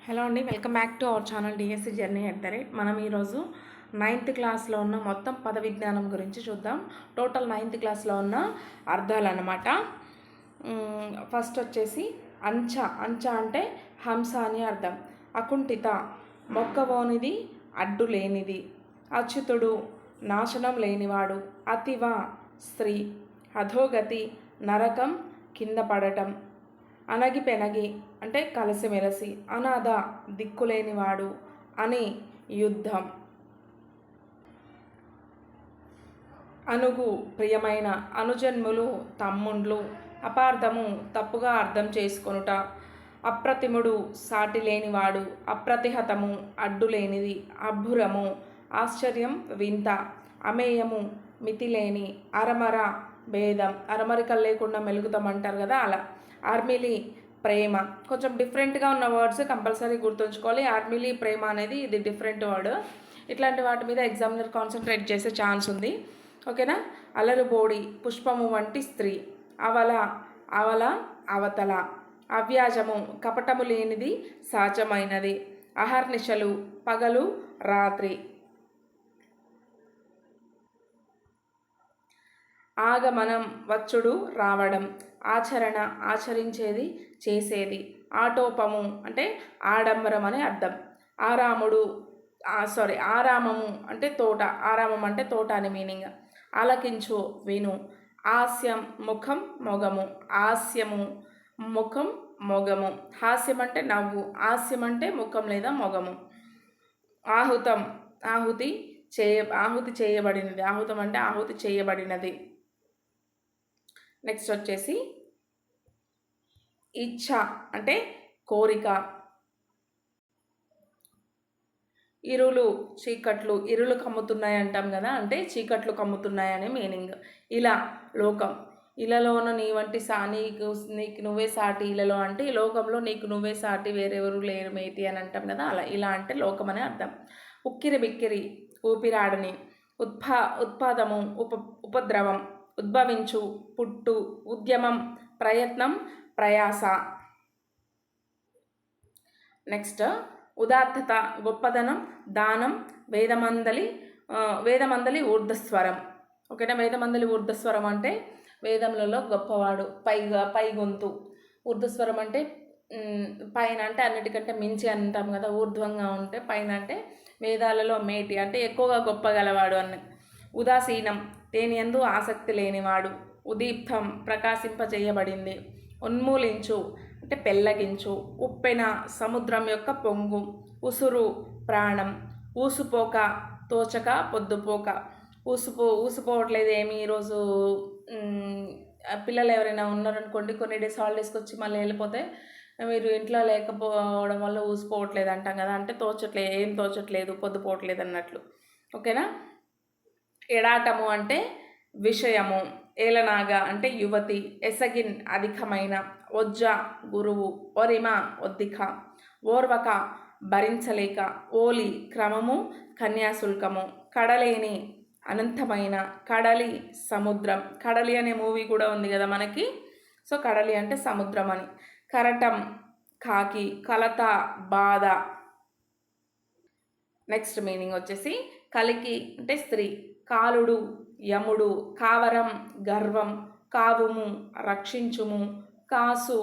Hello అండి, welcome back to our channel DSC journey @ మనం ఈరోజు 9th క్లాస్లో ఉన్న మొత్తం పద విజ్ఞానం గురించి చూద్దాం. టోటల్ 9th క్లాస్లో ఉన్న అర్థాలు అన్నమాట. ఫస్ట్ వచ్చేసి అంచ. అంచ అంటే హంస అని అర్థం. అకుంఠిత మొక్కవోనిది, అడ్డు లేనిది. అచ్యుతుడు నాశనం లేనివాడు. అతివ స్త్రీ. అధోగతి నరకం, కింద పడటం. అనగి పెనగి అంటే కలిసిమెలిసి. అనాథ దిక్కులేనివాడు. అని యుద్ధం. అనుగు ప్రియమైన. అనుజన్ములు తమ్ముండ్లు. అపార్థము తప్పుగా అర్థం చేసుకొనుట. అప్రతిముడు సాటి లేనివాడు. అప్రతిహతము అడ్డులేనిది. అబ్బురము ఆశ్చర్యం, వింత. అమేయము మితిలేని. అరమర భేదం. అరమరికలు లేకుండా మెలుగుతామంటారు కదా, అలా. ఆర్మిలి ప్రేమ. కొంచెం డిఫరెంట్గా ఉన్న వర్డ్స్ కంపల్సరీ గుర్తుంచుకోవాలి. ఆర్మిలి ప్రేమ అనేది ఇది డిఫరెంట్ వర్డ్. ఇట్లాంటి వాటి మీద ఎగ్జామినర్ కాన్సన్ట్రేట్ చేసే ఛాన్స్ ఉంది, ఓకేనా. అలరుబోడి పుష్పము వంటి స్త్రీ. అవల అవల అవతల. అవ్యాజము కపటము లేనిది, సాచమైనది. అహర్నిశలు పగలు రాత్రి. ఆగమనం వచ్చుడు రావడం. ఆచరణ ఆచరించేది, చేసేది. ఆటోపము అంటే ఆడంబరం అని అర్థం. ఆరామము అంటే తోట. ఆరామం అంటే తోట అని మీనింగ్. ఆలకించు విను. హాస్యం ముఖం మొగము. హాస్యము ముఖం మొగము. హాస్యం అంటే నవ్వు. హాస్యం అంటే ముఖం లేదా మొగము. ఆహుతం ఆహుతి చేయబడినది. ఆహుతం అంటే ఆహుతి చేయబడినది. నెక్స్ట్ వచ్చేసి ఇచ్ఛ అంటే కోరిక. ఇరులు చీకట్లు. ఇరులు కమ్ముతున్నాయి అంటాం కదా, అంటే చీకట్లు కమ్ముతున్నాయని మీనింగ్. ఇలా లోకం. ఇలాలోన నీ వంటి నీకు నువ్వే సాటి. ఇలాలో అంటే ఈ లోకంలో నీకు నువ్వే సాటి, వేరెవరు లేరు మేటి అని అంటాం కదా, అలా. ఇలా అంటే లోకం అని అర్థం. ఉక్కిరి బిక్కిరి ఊపిరాడని. ఉత్పాదము ఉపద్రవం. ఉద్భవించు పుట్టు. ఉద్యమం ప్రయత్నం, ప్రయాస. నెక్స్ట్ ఉదాత్తత గొప్పదనం, దానం. వేదమందలి ఊర్ధస్వరం, ఓకేనా. వేదమందలి ఊర్ధస్వరం అంటే వేదములలో గొప్పవాడు, పై గొంతు. ఊర్ధస్వరం అంటే పైన అంటే అన్నిటికంటే మించి అంటాం కదా. ఊర్ధ్వంగా ఉంటే పైన అంటే వేదాలలో మేటి అంటే ఎక్కువగా గొప్పగలవాడు అని. ఉదాసీనం దేనియందు ఆసక్తి లేనివాడు. ఉదీప్తం ప్రకాశింపజేయబడింది. ఉన్మూలించు అంటే పెళ్ళగించు. ఉప్పెన సముద్రం యొక్క పొంగు. ఉసురు ప్రాణం. ఊసుపోక తోచక పొద్దుపోక. ఊసిపోవట్లేదు ఏమి ఈరోజు. పిల్లలు ఎవరైనా ఉన్నారనుకోండి, కొన్ని డేస్ హాలిడేస్కి వచ్చి మళ్ళీ వెళ్ళిపోతే మీరు ఇంట్లో లేకపోవడం వల్ల ఊసిపోవట్లేదు అంటాం కదా, అంటే ఏం తోచట్లేదు, పొద్దుపోవట్లేదు అన్నట్లు, ఓకేనా. ఎడాటము అంటే విషయము. ఏలనాగా అంటే యువతి. ఎసగిన్ అధికమైన. ఒజ్జ గురువు. ఒరిమ ఒద్దిక. ఓర్వక భరించలేక. ఓలి క్రమము, కన్యాశుల్కము. కడలేని అనంతమైన. కడలి సముద్రం. కడలి అనే మూవీ కూడా ఉంది కదా మనకి, సో కడలి అంటే సముద్రం అని. కరటం కాకి. కలత బాధ. నెక్స్ట్ మీనింగ్ వచ్చేసి కలికి అంటే స్త్రీ. కాలుడు యముడు. కావరం గర్వం. కావుము రక్షించుము. కాసు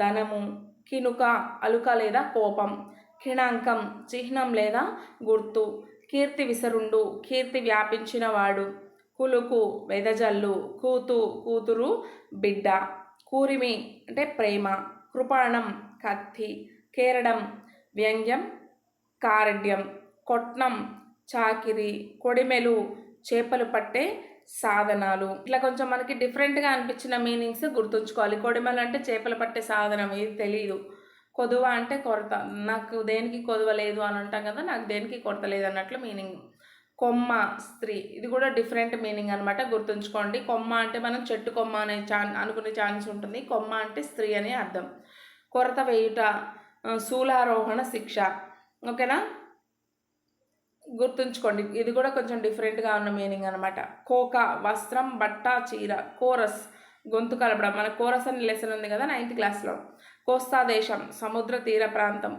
ధనము. కినుక అలుక లేదా కోపం. కిణాంకం చిహ్నం లేదా గుర్తు. కీర్తి విసరుండు కీర్తి వ్యాపించినవాడు. కులుకు వెదజల్లు. కూతురు బిడ్డ. కూరిమి అంటే ప్రేమ. కృపాణం కత్తి. కేరడం వ్యంగ్యం, కారడ్యం. కొట్నం చాకిరి. కొడిమెలు చేపలు పట్టే సాధనాలు. ఇట్లా కొంచెం మనకి డిఫరెంట్గా అనిపించిన మీనింగ్స్ గుర్తుంచుకోవాలి. కొడిమెలు అంటే చేపలు పట్టే సాధనం, ఇది తెలియదు. కొదువ అంటే కొరత. నాకు దేనికి కొదువ లేదు అని అంటాం కదా, నాకు దేనికి కొరత లేదు అన్నట్లు మీనింగ్. కొమ్మ స్త్రీ. ఇది కూడా డిఫరెంట్ మీనింగ్ అనమాట, గుర్తుంచుకోండి. కొమ్మ అంటే మనం చెట్టు కొమ్మ అనే అనుకునే ఛాన్స్ ఉంటుంది. కొమ్మ అంటే స్త్రీ అని అర్థం. కొరత వేయుట, శూలారోహణ శిక్ష, ఓకేనా. గుర్తుంచుకోండి, ఇది కూడా కొంచెం డిఫరెంట్గా ఉన్న మీనింగ్ అనమాట. కోక వస్త్రం, బట్ట, చీర. కోరస్ గొంతు కలపడం. మన కోరస్ అని లెసన్ ఉంది కదా 9th క్లాస్లో. కోస్తా దేశం సముద్ర తీర ప్రాంతం.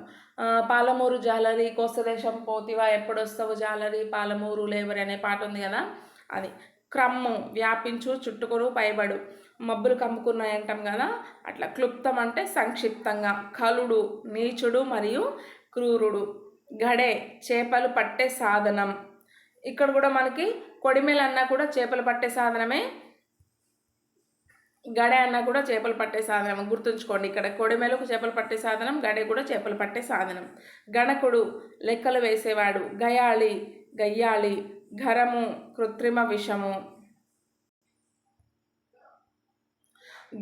పాలమూరు జాలరి కోస్తా దేశం పోతివా ఎప్పుడొస్తావు జాలరి పాలమూరు లేవరి అనే పాట ఉంది కదా అది. క్రమ్ము వ్యాపించు చుట్టుకొను పైబడు మబ్బులు కమ్ముకున్నాయి అంటాం కదా అట్లా. క్లుప్తం అంటే సంక్షిప్తంగా. కలుడు నీచుడు మరియు క్రూరుడు. గడే చేపలు పట్టే సాధనం. ఇక్కడ కూడా మనకి కొడిమెల అన్నా కూడా చేపలు పట్టే సాధనమే, గడే అన్నా కూడా చేపలు పట్టే సాధనం గుర్తుంచుకోండి. ఇక్కడ కొడిమెలకు చేపలు పట్టే సాధనం, గడే కూడా చేపలు పట్టే సాధనం. గణకుడు లెక్కలు వేసేవాడు. గయాళి గయ్యాళి. ఘరము కృత్రిమ విషము.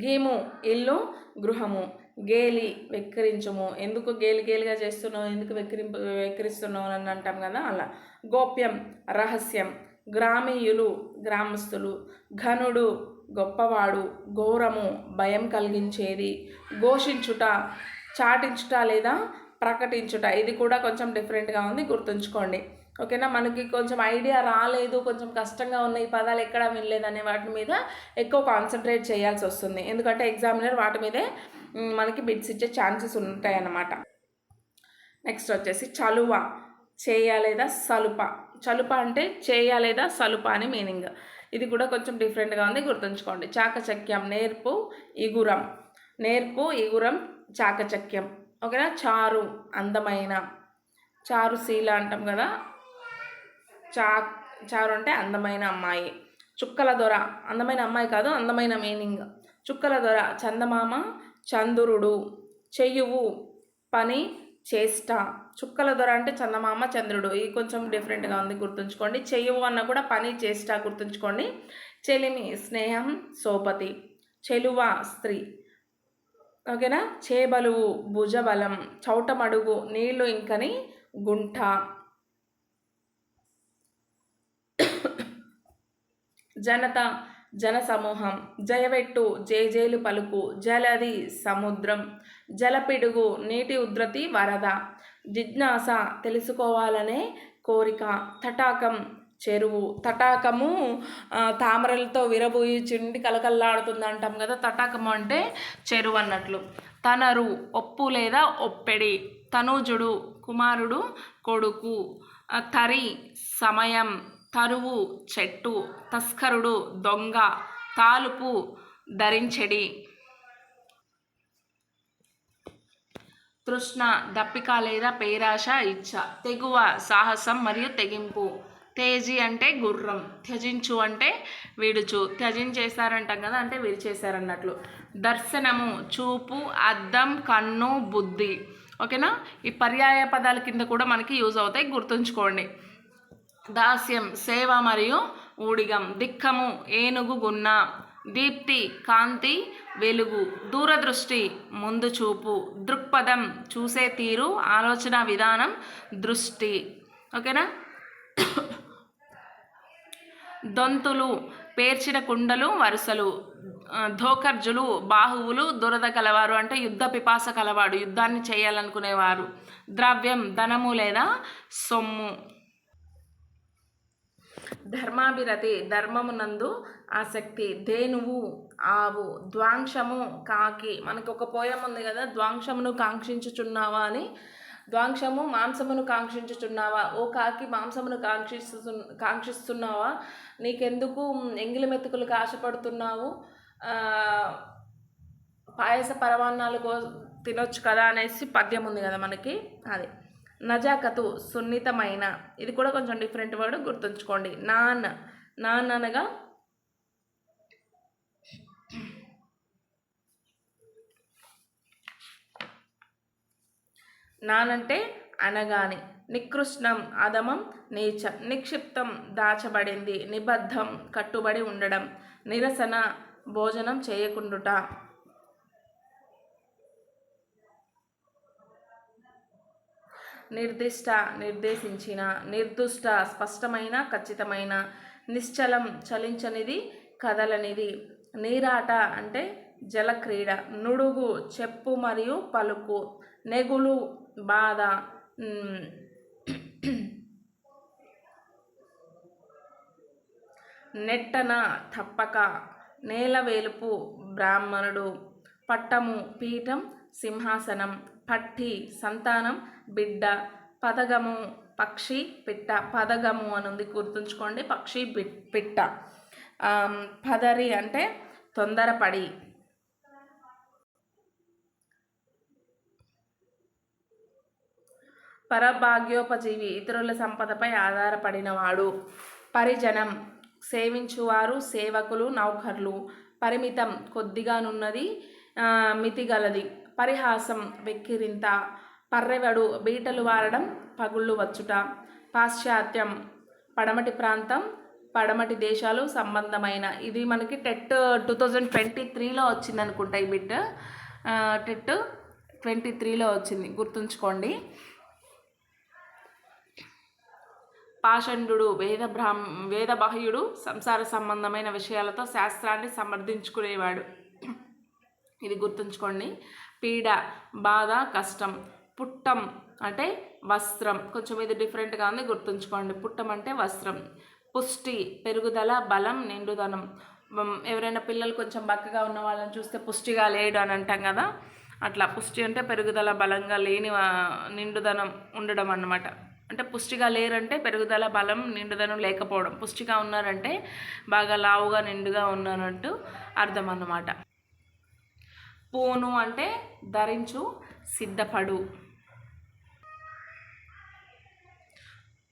గీము ఇల్లు గృహము. గేలి వెక్కిరించుము. ఎందుకు గేలి గేలిగా చేస్తున్నావు, ఎందుకు వెక్కిరిస్తున్నావు అని అంటాం కదా అలా. గోప్యం రహస్యం. గ్రామీయులు గ్రామస్తులు. ఘనుడు గొప్పవాడు. ఘోరము భయం కలిగించేది. ఘోషించుట చాటించుట లేదా ప్రకటించుట. ఇది కూడా కొంచెం డిఫరెంట్గా ఉంది, గుర్తుంచుకోండి. ఓకేనా. మనకి కొంచెం ఐడియా రాలేదు, కొంచెం కష్టంగా ఉన్న ఈ పదాలు ఎక్కడ వినలేదు అనే వాటి మీద ఎక్కువ కాన్సన్ట్రేట్ చేయాల్సి వస్తుంది. ఎందుకంటే ఎగ్జామినర్ వాటి మీదే మనకి బిట్స్ ఇచ్చే ఛాన్సెస్ ఉంటాయి అన్నమాట. నెక్స్ట్ వచ్చేసి చలువ చేయ లేదా సలుప. చలుప అంటే చేయ లేదా సలుప అని మీనింగ్. ఇది కూడా కొంచెం డిఫరెంట్గా ఉంది, గుర్తుంచుకోండి. చాకచక్యం నేర్పు ఇగురం. నేర్పు ఇగురం చాకచక్యం. ఓకేనా. చారు అందమైన. చారుశీల అంటాం కదా. చారు అంటే అందమైన అమ్మాయి. చుక్కల దొర అందమైన అమ్మాయి కాదు, అందమైన మీనింగ్. చుక్కల దొర చందమామ చంద్రుడు. చెయ్యువు పని చేష్ట. చుక్కల దొర అంటే చందమామ చంద్రుడు. ఇది కొంచెం డిఫరెంట్గా ఉంది, గుర్తుంచుకోండి. చెయ్యువు అన్న కూడా పని చేష్ట, గుర్తుంచుకోండి. చెలిమి స్నేహం సోపతి. చెలువ స్త్రీ. ఓకేనా. చేబలువు భుజబలం. చౌటమడుగు నీళ్లు ఇంకని గుంట. జనత జనసమూహం. జయవెట్టు జేజేలు పలుకు. జలది సముద్రం. జలపిడుగు నీటి ఉధృతి వరద. జిజ్ఞాస తెలుసుకోవాలనే కోరిక. తటాకం చెరువు. తటాకము తామరలతో విరబూయిచుండి కలకల్లాడుతుంది అంటాం కదా. తటాకము అంటే చెరువు అన్నట్లు. తనరు ఒప్పు లేదా ఒప్పెడి. తనూజుడు కుమారుడు కొడుకు. తరి సమయం. తరువు చెట్టు. తస్కరుడు దొంగ. తాలుపు ధరించెడి. తృష్ణ దప్పిక లేదా పేరాశ ఇచ్చ. తెగువ సాహసం మరియు తెగింపు. తేజీ అంటే గుర్రం. త్యజించు అంటే విడుచు. త్యజించేశారంటాం కదా అంటే విడిచేశారన్నట్లు. దర్శనము చూపు అద్దం కన్ను బుద్ధి. ఓకేనా. ఈ పర్యాయ పదాల కింద కూడా మనకి యూజ్ అవుతాయి, గుర్తుంచుకోండి. దాస్యం సేవ మరియు ఊడిగం. దిక్కము ఏనుగు గున్న. దీప్తి కాంతి వెలుగు. దూరదృష్టి ముందు చూపు. దృక్పథం చూసే తీరు ఆలోచన విధానం దృష్టి. ఓకేనా. దొంతులు పేర్చిన కుండలు వరుసలు. ధోకర్జులు బాహువులు దురద కలవారు అంటే యుద్ధ పిపాస కలవాడు, యుద్ధాన్ని చేయాలనుకునేవారు. ద్రవ్యం ధనము లేదా సొమ్ము. ధర్మాభిరతి ధర్మమునందు ఆసక్తి. ధేనువు ఆవు. ద్వాంశము కాకి. మనకు ఒక పోయం ఉంది కదా, ద్వాంశమును కాంక్షించుచున్నావా అని. ద్వాంశము మాంసమును కాంక్షించుచున్నావా. ఓ కాకి మాంసమును కాంక్షిస్తున్నావా, నీకెందుకు ఎంగిలి మెతుకులకు ఆశపడుతున్నావు, పాయస పరమాన్నాలు తినొచ్చు కదా అనేసి పద్యం ఉంది కదా మనకి, అది. నజాకతు సున్నితమైన. ఇది కూడా కొంచెం డిఫరెంట్ వర్డ్, గుర్తుంచుకోండి. నాన్ అనగా నానంటే అనగాని. నికృష్ణం అధమం నీచం. నిక్షిప్తం దాచబడింది. నిబద్ధం కట్టుబడి ఉండడం. నిరసన భోజనం చేయకుండుట. నిర్దిష్ట నిర్దేశించిన. నిర్దుష్ట స్పష్టమైన ఖచ్చితమైన. నిశ్చలం చలించనిది కదలనిది. నీరాట అంటే జలక్రీడ. నుడుగు చెప్పు మరియు పలుకు. నెగులు బాధ. నెట్టన తప్పక. నేలవేలుపు బ్రాహ్మణుడు. పట్టము పీఠం సింహాసనం, పట్టి సంతానం, బిడ్డ, పదగము పక్షి, పిట్ట. పదగము అని ఉంది, గుర్తుంచుకోండి, పక్షి పిట్ట. పదరి అంటే తొందరపడి. పరభాగ్యోపజీవి, ఇతరుల సంపదపై ఆధారపడినవాడు. పరిజనం, సేవించువారు, సేవకులు, నౌకర్లు. పరిమితం, కొద్దిగానున్నది, మితిగలది. పరిహాసం, వెక్కిరింత. పర్రెవడు, బీటలు వారడం, పగుళ్ళు వచ్చుట. పాశ్చాత్యం, పడమటి ప్రాంతం, పడమటి దేశాలు సంబంధమైన. ఇది మనకి టెట్ 2023లో వచ్చింది అనుకుంటా. ఈ బిట్ టెట్ 23లో వచ్చింది, గుర్తుంచుకోండి. పాషండు, వేదబాహ్యుడు, సంసార సంబంధమైన విషయాలతో శాస్త్రాన్ని సమర్థించుకునేవాడు. ఇది గుర్తుంచుకోండి. పీడ, బాధ, కష్టం. పుట్టం అంటే వస్త్రం, కొంచెం ఇది డిఫరెంట్గా ఉంది, గుర్తుంచుకోండి. పుట్టం అంటే వస్త్రం. పుష్టి, పెరుగుదల, బలం, నిండుదనం. ఎవరైనా పిల్లలు కొంచెం బక్కగా ఉన్న వాళ్ళని చూస్తే పుష్టిగా లేడు అని అంటాం కదా, అట్లా. పుష్టి అంటే పెరుగుదల, బలంగా లేని, నిండుదనం ఉండడం అన్నమాట. అంటే పుష్టిగా లేరంటే పెరుగుదల, బలం, నిండుదనం లేకపోవడం. పుష్టిగా ఉన్నారంటే బాగా లావుగా నిండుగా ఉన్నారంటూ అర్థం అన్నమాట. పూను అంటే ధరించు, సిద్ధపడు.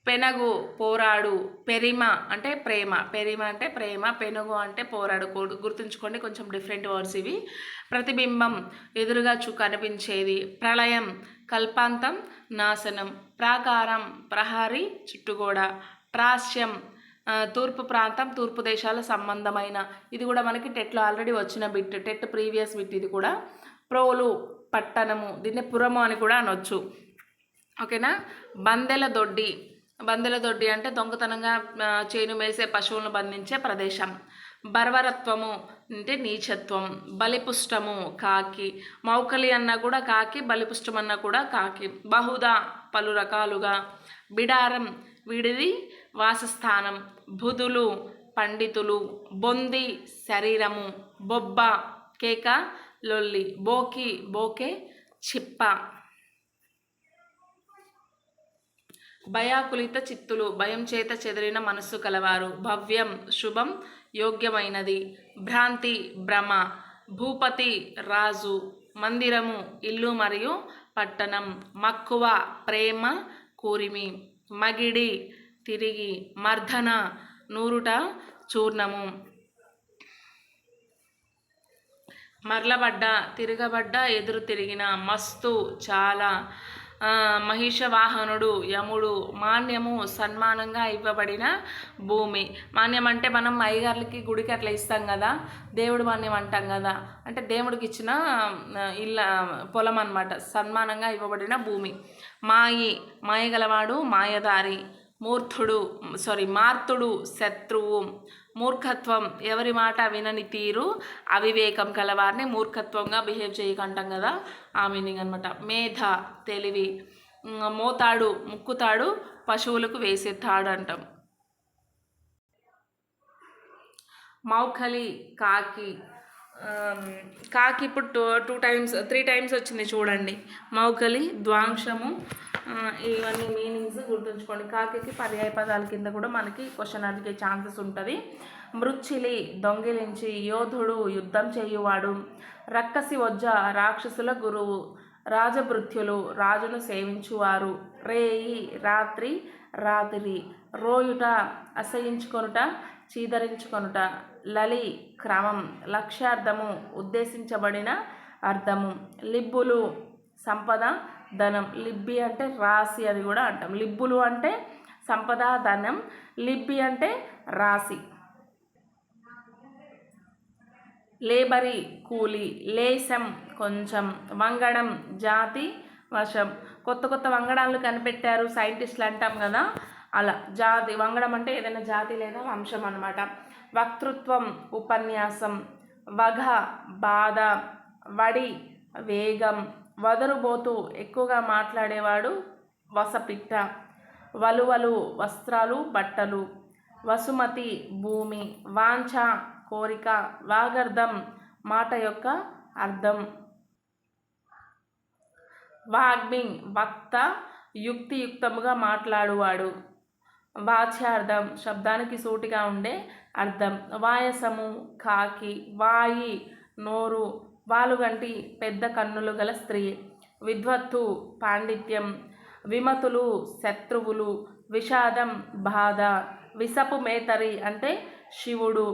పెనగు, పోరాడు. పెరిమ అంటే ప్రేమ. పెరిమ అంటే ప్రేమ, పెనుగు అంటే పోరాడు. గుర్తుంచుకోండి, కొంచెం డిఫరెంట్ వర్డ్స్ ఇవి. ప్రతిబింబం, ఎదురుగా కనిపించేది. ప్రళయం, కల్పాంతం, నాశనం. ప్రాకారం, ప్రహరీ, చుట్టుగోడ. ప్రాశ్యం, తూర్పు ప్రాంతం, తూర్పు దేశాల సంబంధమైన. ఇది కూడా మనకి టెట్లో ఆల్రెడీ వచ్చిన బిట్, టెట్ ప్రీవియస్ బిట్ ఇది కూడా. ప్రోలు, పట్టణము, దీన్ని పురము అని కూడా అనొచ్చు. ఓకేనా. బందెల దొడ్డి. బందెల దొడ్డి అంటే దొంగతనంగా చేను మేసే పశువులను బంధించే ప్రదేశం. బర్వరత్వము అంటే నీచత్వం. బలిపుష్టము, కాకి. మౌకలి అన్నా కూడా కాకి, బలిపుష్టం అన్నా కూడా కాకి. బహుదా, పలు రకాలుగా. బిడారం, విడిది, వాసస్థానం. బుధులు, పండితులు. బొంది, శరీరము. బొబ్బ, కేక, లొల్లి. బోకి, బోకే, చిప్ప. భయాకులిత చిత్తులు, భయం చేత చెదిరిన మనస్సు కలవారు. భవ్యం, శుభం, యోగ్యమైనది. భ్రాంతి, భ్రమ. భూపతి, రాజు. మందిరము, ఇల్లు మరియు పట్టణం. మక్కువ, ప్రేమ, కూరిమి. మగిడి, తిరిగి. మర్దన, నూరుట, చూర్ణము. మరలబడ్డ, తిరగబడ్డ, ఎదురు తిరిగిన. మస్తు, చాలా. మహిషవాహనుడు, యముడు. మాన్యము, సన్మానంగా ఇవ్వబడిన భూమి. మాన్యం అంటే మనం అయ్యగారులకి గుడికి అట్లా ఇస్తాం కదా, దేవుడు మాన్యం అంటాం కదా, అంటే దేవుడికి ఇచ్చిన పొలం అన్నమాట, సన్మానంగా ఇవ్వబడిన భూమి. మాయి, మాయగలవాడు, మాయదారి. మార్తుడు, శత్రువు. మూర్ఖత్వం, ఎవరి మాట వినని తీరు, అవివేకం కలవారిని మూర్ఖత్వంగా బిహేవ్ చేయకంటాం కదా, ఆ మీనింగ్ అనమాట. మేధ, తెలివి. మోతాడు, ముక్కుతాడు, పశువులకు వేసే తాడు అంటాం. మౌఖలి, కాకి. కాకి ఇప్పుడు 3 టైమ్స్ వచ్చింది చూడండి. మౌఖలి, ద్వాంశము, ఇవన్నీ మీనింగ్స్ గుర్తుంచుకోండి. కాకి పర్యాయ పదాల కింద కూడా మనకి క్వశ్చన్ అడిగే ఛాన్సెస్ ఉంటుంది. మృచ్చిలి, దొంగిలించి. యోధుడు, యుద్ధం చేయువాడు. రక్కసి వజ్జ, రాక్షసుల గురువు. రాజభృత్యులు, రాజును సేవించువారు. రేయి, రాత్రి, రాత్రి. రోయుట, అసహించుకొనుట, చీదరించుకొనుట. లలి, క్రమం. లక్ష్యార్థము, ఉద్దేశించబడిన అర్థము. లిబ్బులు, సంపద, ధనం. లిబ్బి అంటే రాశి, అది కూడా అంటాం. లిబ్బులు అంటే సంపద, ధనం. లిబ్బి అంటే రాశి. లేబరి, కూలి. లేశం, కొంచెం. వంగడం, జాతి, వశం. కొత్త వంగడాలు కనిపెట్టారు సైంటిస్టులు అంటాం కదా, అలా. జాతి, వంగడం అంటే ఏదైనా జాతి లేదా వంశం అన్నమాట. వక్తృత్వం, ఉపన్యాసం. వఘ, బాధ. వడి, వేగం. వదరుబోతు, ఎక్కువగా మాట్లాడేవాడు, వసపిట్ట. వలువలు, వస్త్రాలు, బట్టలు. వసుమతి, భూమి. వాంఛ, కోరిక. వాగర్థం, మాట యొక్క అర్థం. వాగ్మి వక్త, యుక్తియుక్తముగా మాట్లాడువాడు. వాచ్యార్థం శబ్దానికి సూటిగా ఉండే అర్థం. వాయసము కాకి, వాయి నోరు, వాలుగంటి పెద్ద కన్నులు గల స్త్రీ. విద్వత్తు పాండిత్యం. విమతులు శత్రువులు. విషాదం బాధ. విసపు మేతరి అంటే శివుడు.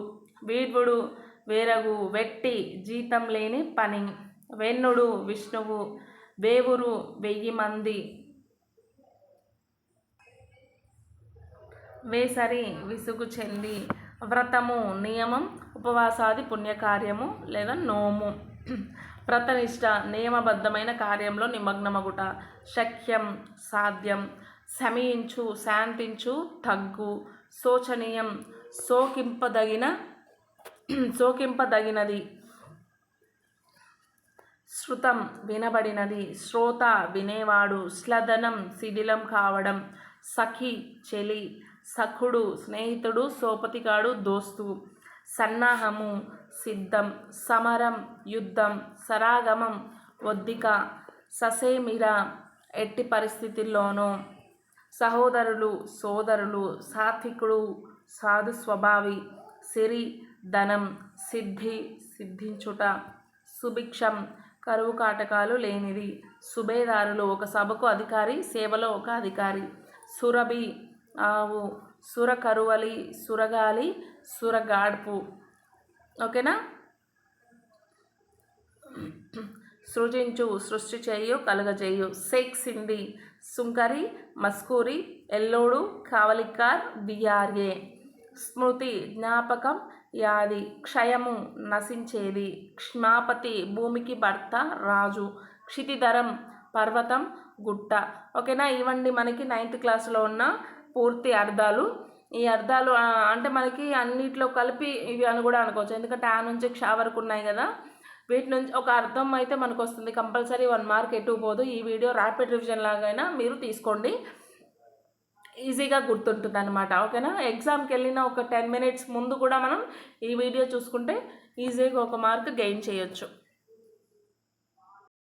వీడ్వుడు వేరగు వెట్టి జీతం లేని పని. వెన్నుడు విష్ణువు. వేవురు 1000 మంది. వేసరి విసుగు చెంది. వ్రతము నియమం, ఉపవాసాది పుణ్యకార్యము లేదా నోము. వ్రతనిష్ట నియమబద్ధమైన కార్యంలో నిమగ్నమగుట. శక్యం సాధ్యం. శమించు శాంతించు తగ్గు. శోచనీయం శోకింపదగినది. శృతం వినబడినది. శ్రోత వినేవాడు. శ్లథనం శిథిలం కావడం. సఖి చెలి. సఖుడు స్నేహితుడు. సోపతిగాడు దోస్తు. సన్నాహము సిద్ధం. సమరం యుద్ధం. సరాగమం ఒద్దిక. ససేమిర ఎట్టి పరిస్థితుల్లోనూ. సహోదరులు సోదరులు. సాత్వికుడు సాధు స్వభావి. సిరి ధనం. సిద్ధి సిద్ధించుట. సుభిక్షం కరువు కాటకాలు లేనిది. సుబేదారులు ఒక సభకు అధికారి, సేవలో ఒక అధికారి. సురభి ఆవు. సురకరువలి సురగాలి సురగాడ్పు. ఓకేనా. సృజించు సృష్టి చేయు కలుగజేయు. షేక్ సింధి సుంకరి మస్కూరి ఎల్లోడు కావలికార్ బిఆర్ఏ. స్మృతి జ్ఞాపకం యాది. క్షయము నశించేది. క్షమాపతి భూమికి భర్త రాజు. క్షితిధరం పర్వతం గుట్ట. ఓకేనా. ఇవండి మనకి 9th క్లాస్లో ఉన్న పూర్తి అర్థాలు. ఈ అర్థాలు అంటే మనకి అన్నిట్లో కలిపి ఇవి అని కూడా అనుకోవచ్చు, ఎందుకంటే ఆ నుంచి క్ష వరకు ఉన్నాయి కదా. వీటి నుంచి ఒక అర్థం అయితే మనకు వస్తుంది. కంపల్సరీ 1 మార్క్ ఎటు పోదు. ఈ వీడియో ర్యాపిడ్ రివిజన్ లాగైనా మీరు తీసుకోండి, ఈజీగా గుర్తుంటుంది అనమాట. ఓకేనా. ఎగ్జామ్కి వెళ్ళిన ఒక 10 minutes ముందు కూడా మనం ఈ వీడియో చూసుకుంటే ఈజీగా 1 మార్క్ గెయిన్ చేయొచ్చు.